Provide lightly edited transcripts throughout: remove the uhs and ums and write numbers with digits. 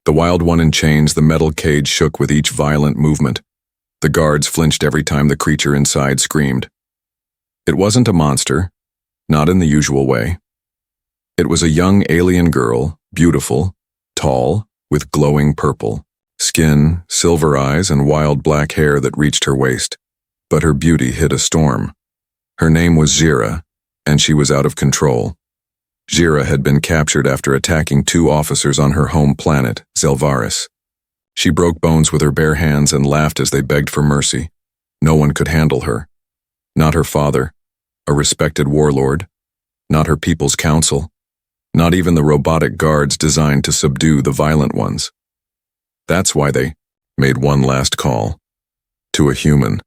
The wild one in chains, the metal cage shook with each violent movement. The guards flinched every time the creature inside screamed. It wasn't a monster, not in the usual way. It was a young alien girl, beautiful, tall, with glowing purple skin, silver eyes, and wild black hair that reached her waist. But her beauty hid a storm. Her name was Xeno, and she was out of control. Xeno had been captured after attacking 2 officers on her home planet, Zelvaris. She broke bones with her bare hands and laughed as they begged for mercy. No one could handle her. Not her father, a respected warlord. Not her people's council. Not even the robotic guards designed to subdue the violent ones. That's why they made one last call. To a human.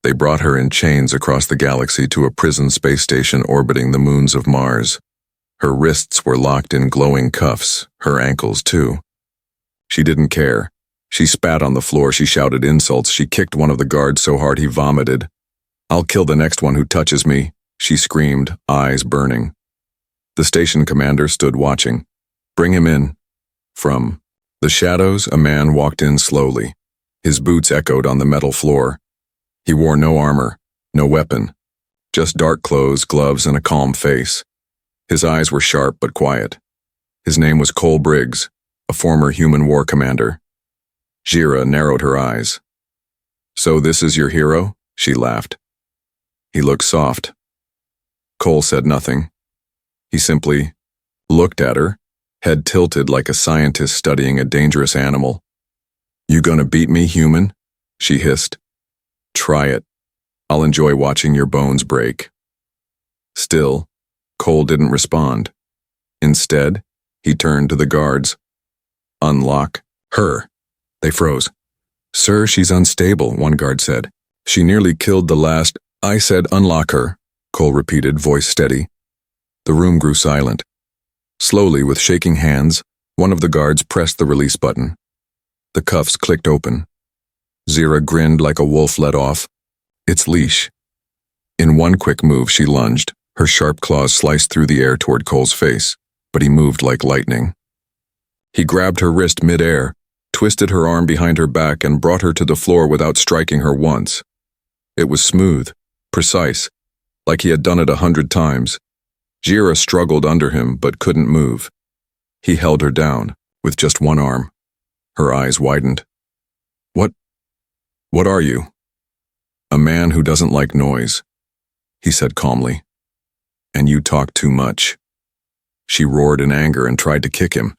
They brought her in chains across the galaxy to a prison space station orbiting the moons of Mars. Her wrists were locked in glowing cuffs, her ankles too. She didn't care. She spat on the floor, she shouted insults, she kicked one of the guards so hard he vomited. "I'll kill the next one who touches me," she screamed, eyes burning. The station commander stood watching. "Bring him in." From the shadows, a man walked in slowly. His boots echoed on the metal floor. He wore no armor, no weapon, just dark clothes, gloves, and a calm face. His eyes were sharp but quiet. His name was Cole Briggs, a former human war commander. Xeno narrowed her eyes. "So this is your hero?" she laughed. He looked soft. Cole said nothing. He simply looked at her, head tilted like a scientist studying a dangerous animal. "You gonna beat me, human?" she hissed. "Try it. I'll enjoy watching your bones break." Still, Cole didn't respond. Instead, he turned to the guards. "Unlock her." They froze. "Sir, she's unstable," one guard said. "She nearly killed the last—" "I said unlock her," Cole repeated, voice steady. The room grew silent. Slowly, with shaking hands, one of the guards pressed the release button. The cuffs clicked open. Xeno grinned like a wolf let off its leash. In one quick move, she lunged. Her sharp claws sliced through the air toward Cole's face, but he moved like lightning. He grabbed her wrist mid-air, twisted her arm behind her back, and brought her to the floor without striking her once. It was smooth, precise, like he had done it 100 times. Xeno struggled under him, but couldn't move. He held her down, with just one arm. Her eyes widened. What are you?" "A man who doesn't like noise," he said calmly. "And you talk too much." She roared in anger and tried to kick him,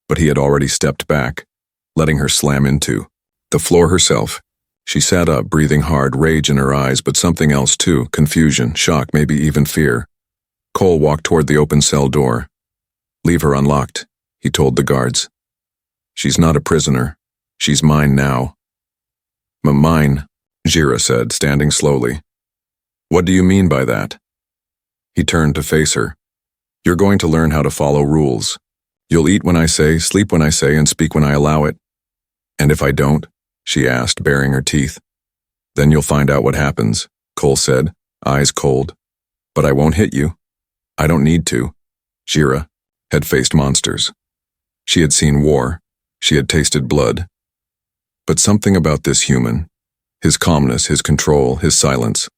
but he had already stepped back, letting her slam into the floor herself. She sat up, breathing hard, rage in her eyes, but something else too, confusion, shock, maybe even fear. Cole walked toward the open cell door. "Leave her unlocked," he told the guards. "She's not a prisoner. She's mine now." "Mine," Xeno said, standing slowly. "What do you mean by that?" He turned to face her. "You're going to learn how to follow rules. You'll eat when I say, sleep when I say, and speak when I allow it." "And if I don't?" she asked, baring her teeth. "Then you'll find out what happens," Cole said, eyes cold. "But I won't hit you. I don't need to." Xeno had faced monsters. She had seen war. She had tasted blood. But something about this human, his calmness, his control, his silence,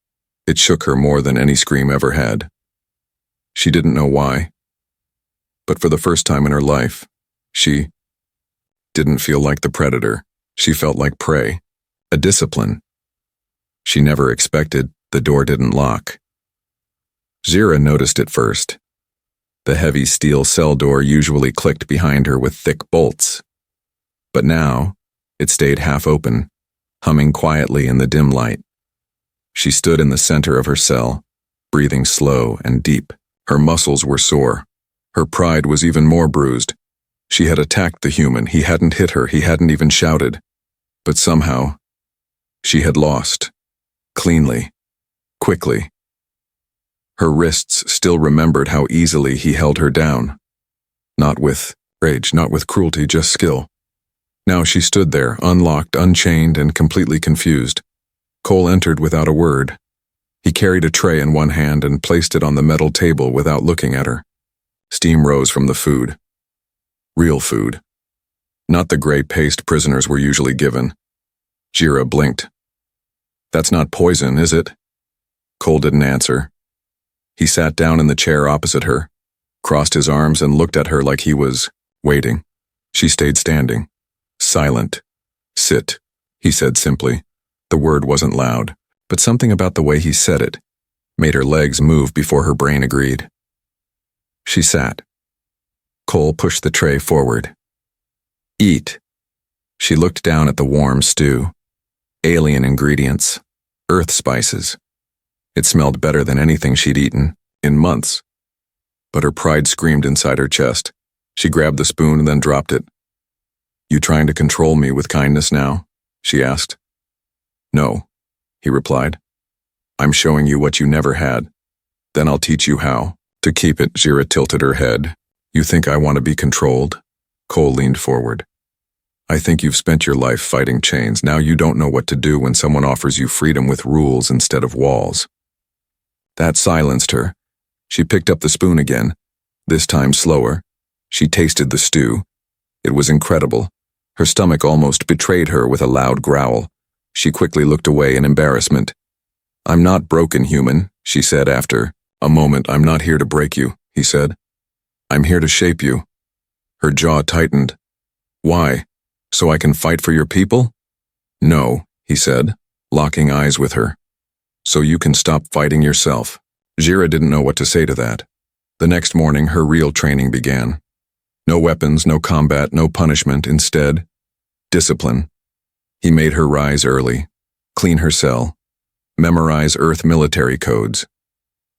it shook her more than any scream ever had. She didn't know why. But for the first time in her life, she didn't feel like the predator. She felt like prey, a discipline. She never expected. The door didn't lock. Xeno noticed it first. The heavy steel cell door usually clicked behind her with thick bolts. But now, it stayed half open, humming quietly in the dim light. She stood in the center of her cell, breathing slow and deep. Her muscles were sore. Her pride was even more bruised. She had attacked the human. He hadn't hit her. He hadn't even shouted. But somehow, she had lost. Cleanly. Quickly. Her wrists still remembered how easily he held her down. Not with rage, not with cruelty, just skill. Now she stood there, unlocked, unchained, and completely confused. Cole entered without a word. He carried a tray in one hand and placed it on the metal table without looking at her. Steam rose from the food. Real food. not the gray paste prisoners were usually given. Jira blinked. That's not poison, is it? Cole didn't answer. He sat down in the chair opposite her, crossed his arms and looked at her like he was waiting. She stayed standing, silent. Sit, he said simply. The word wasn't loud, but something about the way he said it made her legs move before her brain agreed. She sat. Cole pushed the tray forward. Eat. She looked down at the warm stew. Alien ingredients. Earth spices. It smelled better than anything she'd eaten in months. But her pride screamed inside her chest. She grabbed the spoon and then dropped it. You trying to control me with kindness now? She asked. No, he replied. I'm showing you what you never had. Then I'll teach you how. To keep it, Jira tilted her head. You think I want to be controlled? Cole leaned forward. I think you've spent your life fighting chains. Now you don't know what to do when someone offers you freedom with rules instead of walls. That silenced her. She picked up the spoon again, this time slower. She tasted the stew. It was incredible. Her stomach almost betrayed her with a loud growl. She quickly looked away in embarrassment. I'm not broken, human, she said after a moment. I'm not here to break you, he said. I'm here to shape you. Her jaw tightened. Why? So I can fight for your people? No, he said, locking eyes with her. So you can stop fighting yourself. Jira didn't know what to say to that. The next morning, her real training began. No weapons, no combat, no punishment. Instead, discipline. He made her rise early, clean her cell, memorize Earth military codes,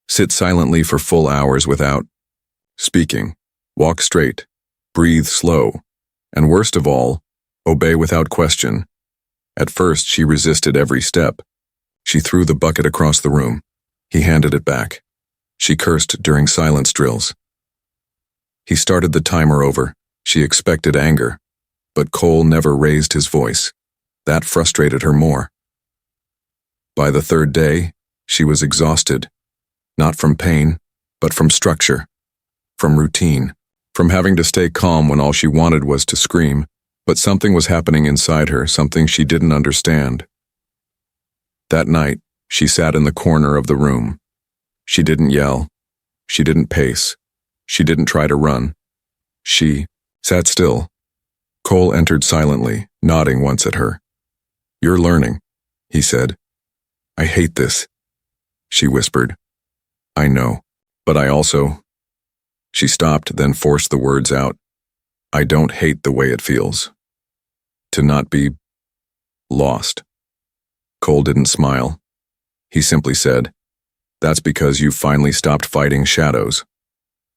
sit silently for full hours without speaking, walk straight, breathe slow, and worst of all, obey without question. At first, she resisted every step. She threw the bucket across the room. He handed it back. She cursed during silence drills. He started the timer over. She expected anger, but Cole never raised his voice. That frustrated her more. By the third day, she was exhausted, not from pain, but from structure, from routine, from having to stay calm when all she wanted was to scream. But something was happening inside her, something she didn't understand. That night, she sat in the corner of the room. She didn't yell. She didn't pace. She didn't try to run. She sat still. Cole entered silently, nodding once at her. You're learning, he said. I hate this, she whispered. I know, but I also... She stopped, then forced the words out. I don't hate the way it feels. To not be lost. Cole didn't smile. He simply said, That's because you finally stopped fighting shadows.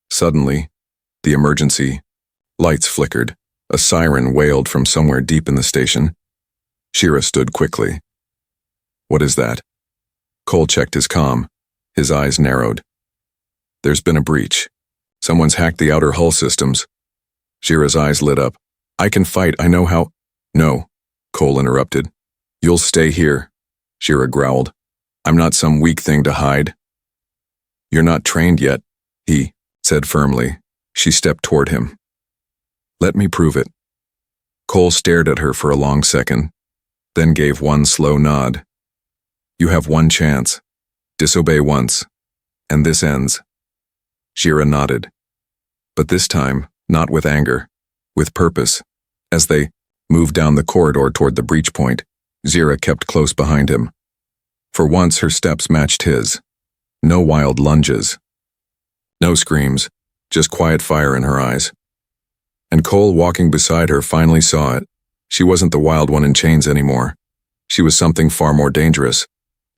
Suddenly, the emergency lights flickered. A siren wailed from somewhere deep in the station. Shira stood quickly. What is that? Cole checked his comm. His eyes narrowed. There's been a breach. Someone's hacked the outer hull systems. Shira's eyes lit up. I can fight, I know how. No, Cole interrupted. You'll stay here, Shira growled. I'm not some weak thing to hide. You're not trained yet, he said firmly. She stepped toward him. Let me prove it. Cole stared at her for a long second, then gave one slow nod. You have one chance. Disobey once, and this ends. Shira nodded. But this time, not with anger, with purpose. As they moved down the corridor toward the breach point, Zira kept close behind him. For once, her steps matched his. No wild lunges. No screams, just quiet fire in her eyes. And Cole, walking beside her, finally saw it. She wasn't the wild one in chains anymore. She was something far more dangerous.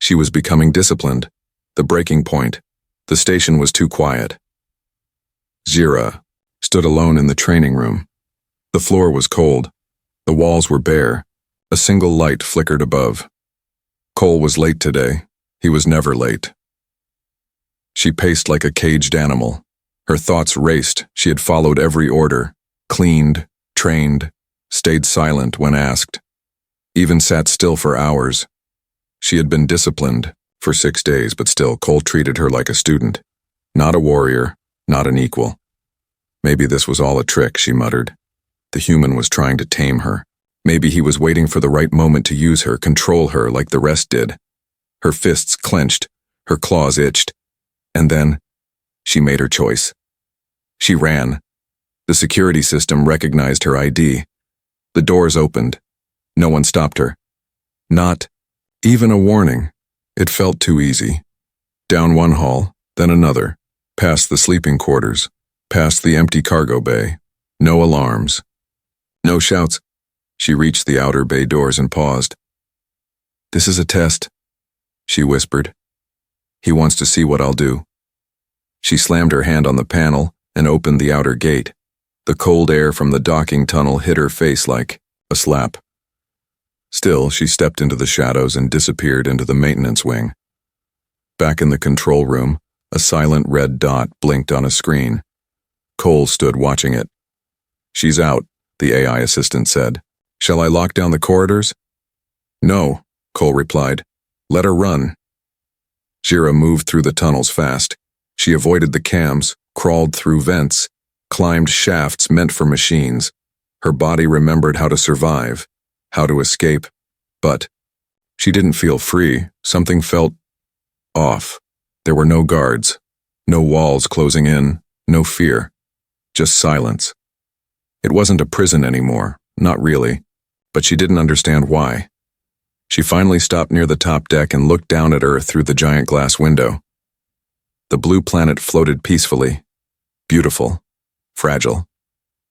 She was becoming disciplined. The breaking point. The station was too quiet. Zira stood alone in the training room. The floor was cold. The walls were bare. A single light flickered above. Cole was late today. He was never late. She paced like a caged animal. Her thoughts raced. She had followed every order, cleaned, trained, stayed silent when asked, even sat still for hours. She had been disciplined for 6 days, but still Cole treated her like a student, not a warrior, not an equal. Maybe this was all a trick, she muttered. The human was trying to tame her. Maybe he was waiting for the right moment to use her, control her like the rest did. Her fists clenched, her claws itched, and then she made her choice. She ran. The security system recognized her ID. The doors opened. No one stopped her. Not even a warning. It felt too easy. Down one hall, then another, past the sleeping quarters, past the empty cargo bay. No alarms. No shouts. She reached the outer bay doors and paused. "This is a test," she whispered. "He wants to see what I'll do." She slammed her hand on the panel and opened the outer gate. The cold air from the docking tunnel hit her face like a slap. Still, she stepped into the shadows and disappeared into the maintenance wing. Back in the control room, a silent red dot blinked on a screen. Cole stood watching it. "She's out," the AI assistant said. "Shall I lock down the corridors?" "No," Cole replied. "Let her run." Jira moved through the tunnels fast. She avoided the cams, crawled through vents, climbed shafts meant for machines. Her body remembered how to survive, how to escape. But she didn't feel free. Something felt off. There were no guards, no walls closing in, no fear, just silence. It wasn't a prison anymore, not really, but she didn't understand why. She finally stopped near the top deck and looked down at Earth through the giant glass window. The blue planet floated peacefully, beautiful, fragile.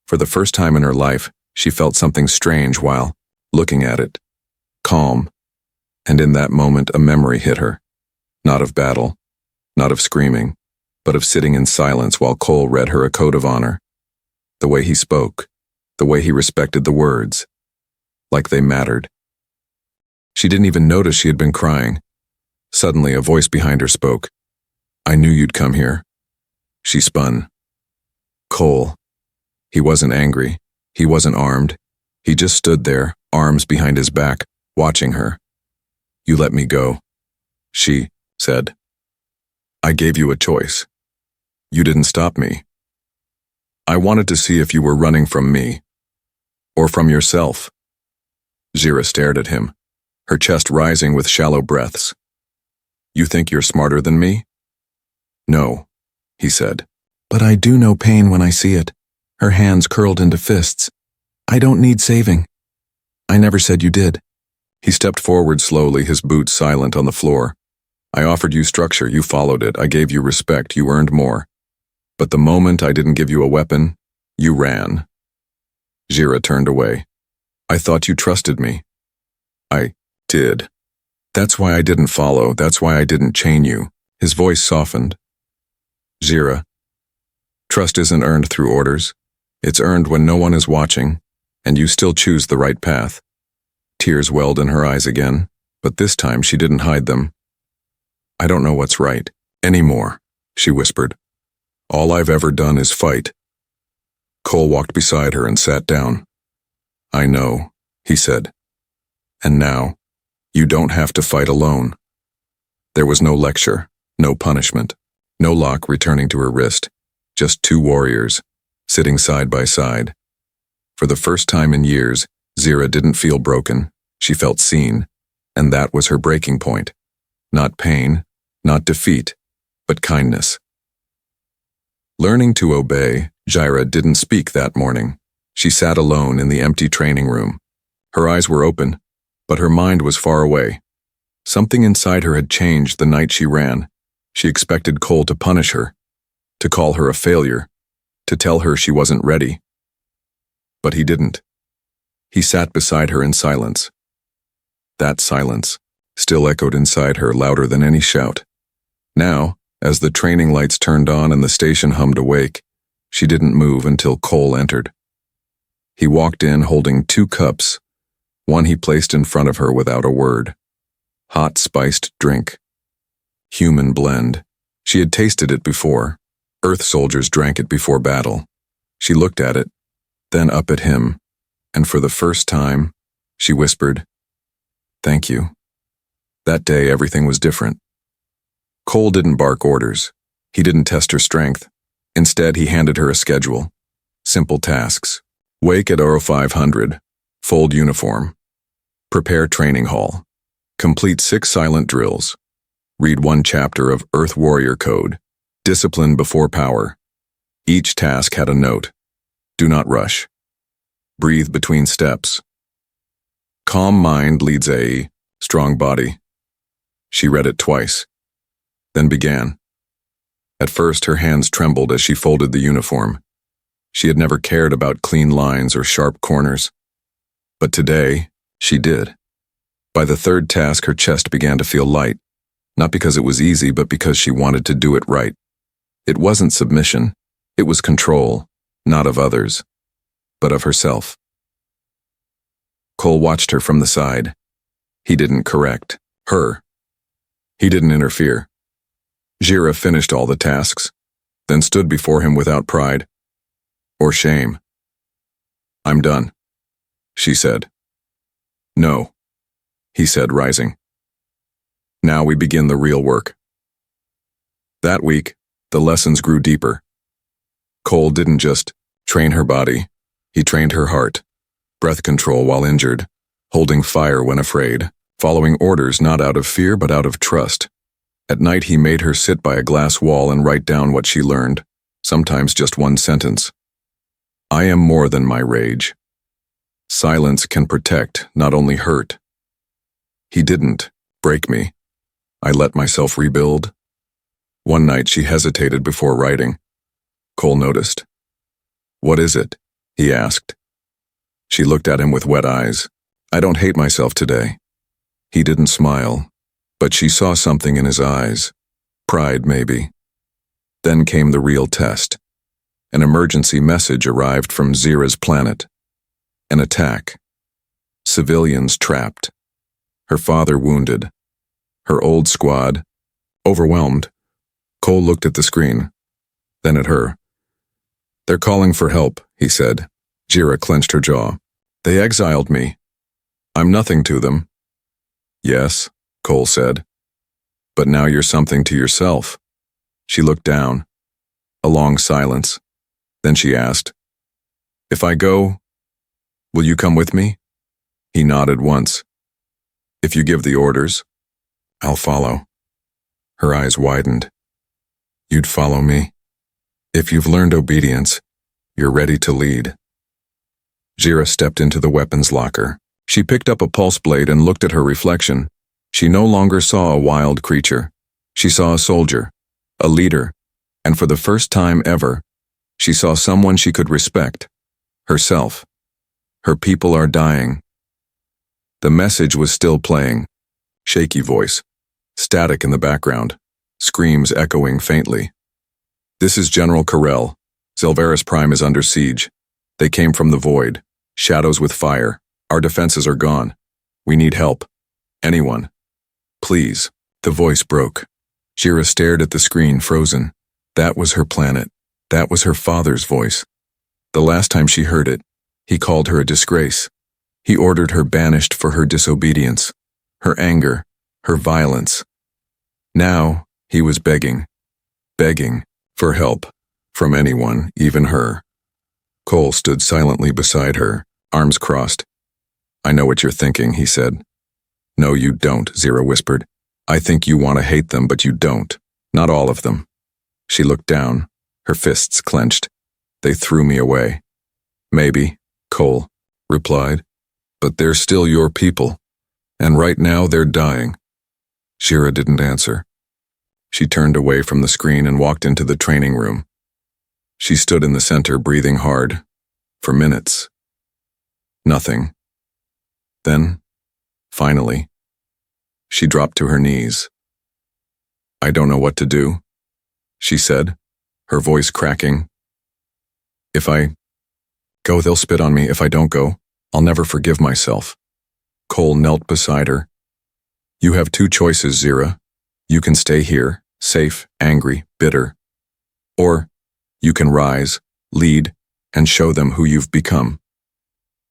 For the first time in her life, she felt something strange while looking at it. Calm. And in that moment, a memory hit her. Not of battle, not of screaming, but of sitting in silence while Cole read her a code of honor. The way he spoke, the way he respected the words, like they mattered. She didn't even notice she had been crying. Suddenly, a voice behind her spoke. "I knew you'd come here." She spun. Cole. He wasn't angry. He wasn't armed. He just stood there, arms behind his back, watching her. "You let me go," she said. "I gave you a choice. You didn't stop me. I wanted to see if you were running from me, or from yourself." Jira stared at him, her chest rising with shallow breaths. "You think you're smarter than me?" "No," he said. "But I do know pain when I see it." Her hands curled into fists. "I don't need saving." "I never said you did." He stepped forward slowly, his boots silent on the floor. "I offered you structure, you followed it. I gave you respect, you earned more. But the moment I didn't give you a weapon, you ran." Jira turned away. "I thought you trusted me." "I did. That's why I didn't follow, that's why I didn't chain you." His voice softened. "Jira, trust isn't earned through orders. It's earned when no one is watching, and you still choose the right path." Tears welled in her eyes again, but this time she didn't hide them. "I don't know what's right anymore," she whispered. "All I've ever done is fight." Cole walked beside her and sat down. "I know," he said. "And now, you don't have to fight alone." There was no lecture, no punishment, no lock returning to her wrist, just two warriors, sitting side by side. For the first time in years, Jira didn't feel broken. She felt seen, and that was her breaking point. Not pain, not defeat, but kindness. Learning to obey, Jira didn't speak that morning. She sat alone in the empty training room. Her eyes were open, but her mind was far away. Something inside her had changed the night she ran. She expected Cole to punish her, to call her a failure, to tell her she wasn't ready. But he didn't. He sat beside her in silence. That silence still echoed inside her louder than any shout. Now, as the training lights turned on and the station hummed awake, she didn't move until Cole entered. He walked in holding two cups, one he placed in front of her without a word. Hot spiced drink. Human blend. She had tasted it before. Earth soldiers drank it before battle. She looked at it, then up at him, and for the first time, she whispered, "Thank you." That day, everything was different. Cole didn't bark orders. He didn't test her strength. Instead, he handed her a schedule. Simple tasks. Wake at Oro 500. Fold uniform. Prepare training hall. Complete 6 silent drills. Read 1 chapter of Earth Warrior Code. Discipline before power. Each task had a note. Do not rush. Breathe between steps. Calm mind leads a strong body. She read it twice, then began. At first, her hands trembled as she folded the uniform. She had never cared about clean lines or sharp corners. But today, she did. By the 3rd task, her chest began to feel light, not because it was easy, but because she wanted to do it right. It wasn't submission, it was control, not of others, but of herself. Cole watched her from the side. He didn't correct her. He didn't interfere. Jira finished all the tasks, then stood before him without pride or shame. I'm done, she said. No, he said, rising. Now we begin the real work. That week, the lessons grew deeper. Cole didn't just train her body, he trained her heart. Breath control while injured, holding fire when afraid, following orders not out of fear but out of trust. At night he made her sit by a glass wall and write down what she learned, sometimes just 1 sentence. I am more than my rage. Silence can protect, not only hurt. He didn't break me. I let myself rebuild. One night she hesitated before writing. Cole noticed. What is it? He asked. She looked at him with wet eyes. I don't hate myself today. He didn't smile, but she saw something in his eyes. Pride, maybe. Then came the real test. An emergency message arrived from Zira's planet. An attack. Civilians trapped. Her father wounded. Her old squad overwhelmed. Cole looked at the screen, then at her. They're calling for help, he said. Jira clenched her jaw. They exiled me. I'm nothing to them. Yes, Cole said. But now you're something to yourself. She looked down. A long silence. Then she asked, If I go, will you come with me? He nodded once. If you give the orders, I'll follow. Her eyes widened. You'd follow me? If you've learned obedience, you're ready to lead. Jira stepped into the weapons locker. She picked up a pulse blade and looked at her reflection. She no longer saw a wild creature. She saw a soldier, a leader, and for the first time ever, she saw someone she could respect. Herself. Her people are dying. The message was still playing. Shaky voice. Static in the background. Screams echoing faintly. This is General Carell. Zilveris Prime is under siege. They came from the void. Shadows with fire. Our defenses are gone. We need help. Anyone. Please. The voice broke. Jira stared at the screen, frozen. That was her planet. That was her father's voice. The last time she heard it, he called her a disgrace. He ordered her banished for her disobedience, her anger, her violence. Now, he was begging for help, from anyone, even her. Cole stood silently beside her, arms crossed. I know what you're thinking, he said. No, you don't, Zira whispered. I think you want to hate them, but you don't. Not all of them. She looked down, her fists clenched. They threw me away. Maybe, Cole replied, but they're still your people. And right now they're dying. Shira didn't answer. She turned away from the screen and walked into the training room. She stood in the center, breathing hard, for minutes. Nothing. Then, finally, she dropped to her knees. I don't know what to do, she said, her voice cracking. If I go, they'll spit on me. If I don't go, I'll never forgive myself. Cole knelt beside her. You have two choices, Zira. You can stay here, safe, angry, bitter. Or you can rise, lead, and show them who you've become.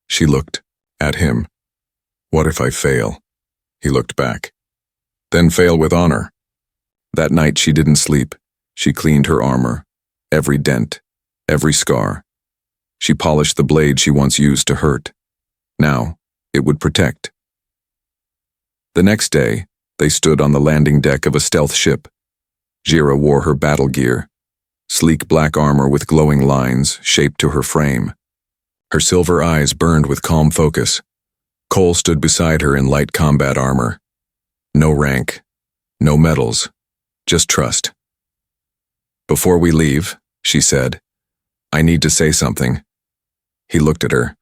She looked at him. What if I fail? He looked back. Then fail with honor. That night she didn't sleep. She cleaned her armor, every dent, every scar. She polished the blade she once used to hurt. Now, it would protect. The next day, they stood on the landing deck of a stealth ship. Xeno wore her battle gear, sleek black armor with glowing lines shaped to her frame. Her silver eyes burned with calm focus. Cole stood beside her in light combat armor. No rank, no medals, just trust. "Before we leave," she said, "I need to say something." He looked at her.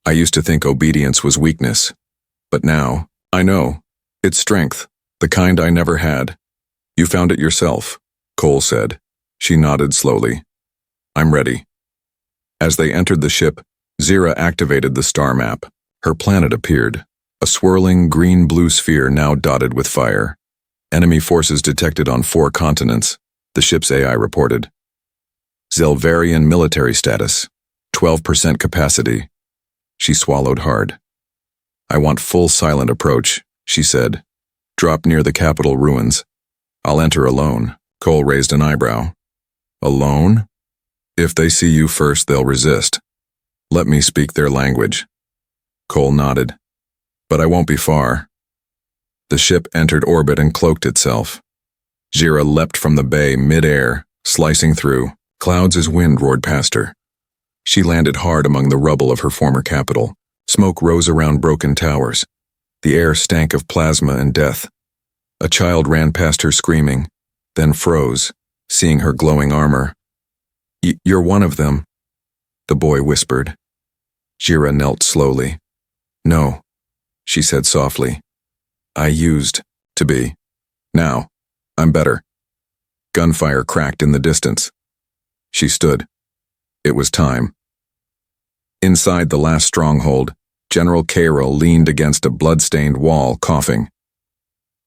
"I used to think obedience was weakness, but now, I know, it's strength, the kind I never had." "You found it yourself," Cole said. She nodded slowly. "I'm ready." As they entered the ship, Xeno activated the star map. Her planet appeared, a swirling green-blue sphere now dotted with fire. Enemy forces detected on 4 continents, the ship's AI reported. Zelvarian military status, 12% capacity. She swallowed hard. "I want full silent approach," she said. "Drop near the capital ruins. I'll enter alone." Cole raised an eyebrow. "Alone? If they see you first, they'll resist. Let me speak their language." Cole nodded. "But I won't be far." The ship entered orbit and cloaked itself. Xeno leapt from the bay mid-air, slicing through. Clouds as wind roared past her. She landed hard among the rubble of her former capital. Smoke rose around broken towers. The air stank of plasma and death. A child ran past her screaming, then froze, seeing her glowing armor. You're one of them," the boy whispered. Xeno knelt slowly. "No," she said softly. "I used to be. Now, I'm better." Gunfire cracked in the distance. She stood. It was time. Inside the last stronghold, General Cairo leaned against a blood-stained wall, coughing.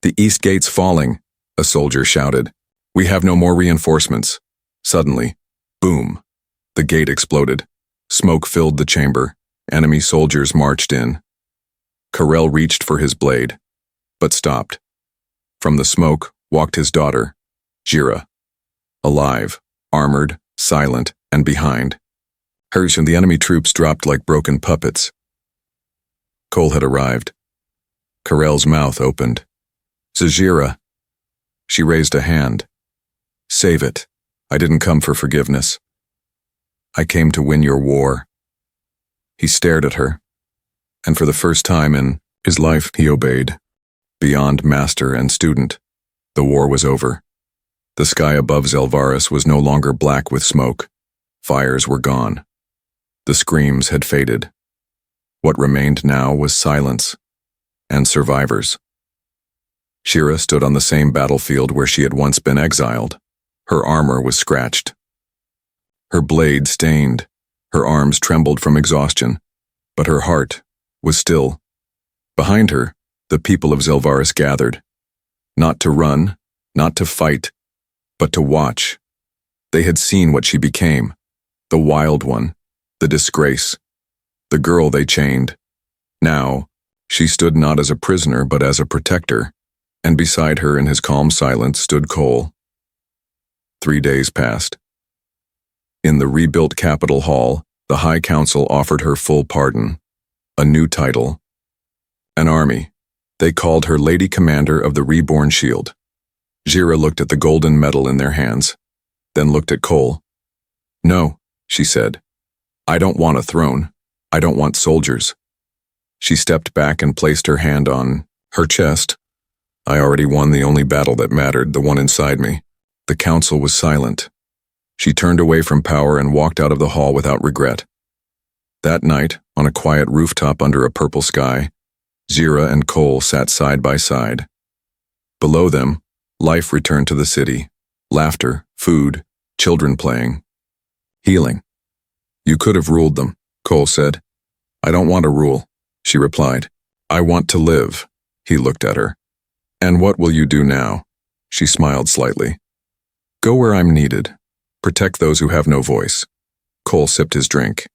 "The east gate's falling," a soldier shouted. "We have no more reinforcements." Suddenly, boom, the gate exploded. Smoke filled the chamber. Enemy soldiers marched in. Carell reached for his blade, but stopped. From the smoke walked his daughter, Xeno. Alive, armored, silent, and behind. Hers and the enemy troops dropped like broken puppets. Cole had arrived. Carell's mouth opened. "Xeno." She raised a hand. "Save it. I didn't come for forgiveness. I came to win your war." He stared at her, and for the first time in his life he obeyed. Beyond master and student, the war was over. The sky above Zelvaris was no longer black with smoke. Fires were gone. The screams had faded. What remained now was silence and survivors. Shira stood on the same battlefield where she had once been exiled. Her armor was scratched. Her blade stained. Her arms trembled from exhaustion, but her heart was still. Behind her, the people of Zelvaris gathered. Not to run, not to fight, but to watch. They had seen what she became, the wild one, the disgrace, the girl they chained. Now, she stood not as a prisoner but as a protector, and beside her in his calm silence stood Cole. 3 days passed. In the rebuilt Capitol Hall, the High Council offered her full pardon, a new title, an army. They called her Lady Commander of the Reborn Shield. Xeno looked at the golden medal in their hands, then looked at Cole. "No," she said. "I don't want a throne. I don't want soldiers." She stepped back and placed her hand on her chest. "I already won the only battle that mattered, the one inside me." The council was silent. She turned away from power and walked out of the hall without regret. That night, on a quiet rooftop under a purple sky, Xeno and Cole sat side by side. Below them, life returned to the city. Laughter, food, children playing. Healing. "You could have ruled them," Cole said. "I don't want to rule," she replied. "I want to live." He looked at her. "And what will you do now?" She smiled slightly. "Go where I'm needed. Protect those who have no voice." Cole sipped his drink.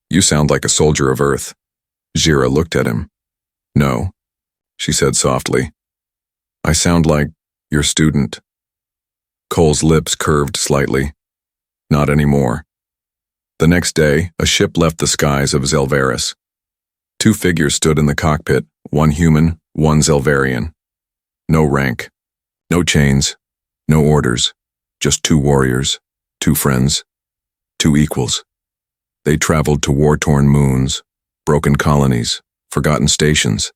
"You sound like a soldier of Earth." Xeno looked at him. "No," she said softly. "I sound like your student." Cole's lips curved slightly. "Not anymore." The next day, a ship left the skies of Zelvaris. Two figures stood in the cockpit, one human, one Zelvarian. No rank, no chains, no orders, just two warriors, two friends, two equals. They traveled to war-torn moons, broken colonies, forgotten stations.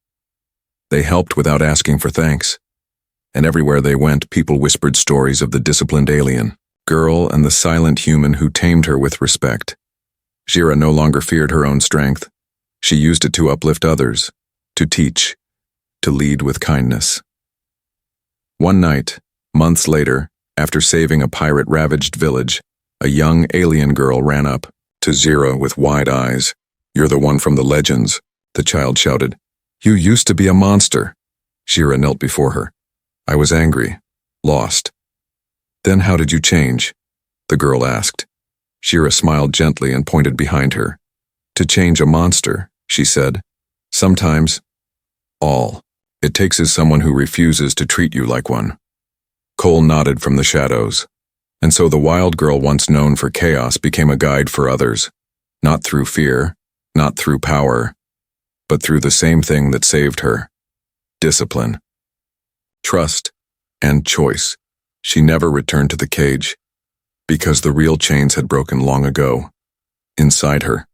They helped without asking for thanks. And everywhere they went, people whispered stories of the disciplined alien girl and the silent human who tamed her with respect. Jira no longer feared her own strength. She used it to uplift others, to teach, to lead with kindness. One night, months later, after saving a pirate-ravaged village, a young alien girl ran up to Jira with wide eyes. "You're the one from the legends," the child shouted. "You used to be a monster." Jira knelt before her. "I was angry, lost." "Then how did you change?" the girl asked. Jira smiled gently and pointed behind her. "To change a monster," she said. "Sometimes, all it takes is someone who refuses to treat you like one." Cole nodded from the shadows. And so the wild girl once known for chaos became a guide for others, not through fear, not through power, but through the same thing that saved her: discipline, trust, and choice. She never returned to the cage, because the real chains had broken long ago, inside her.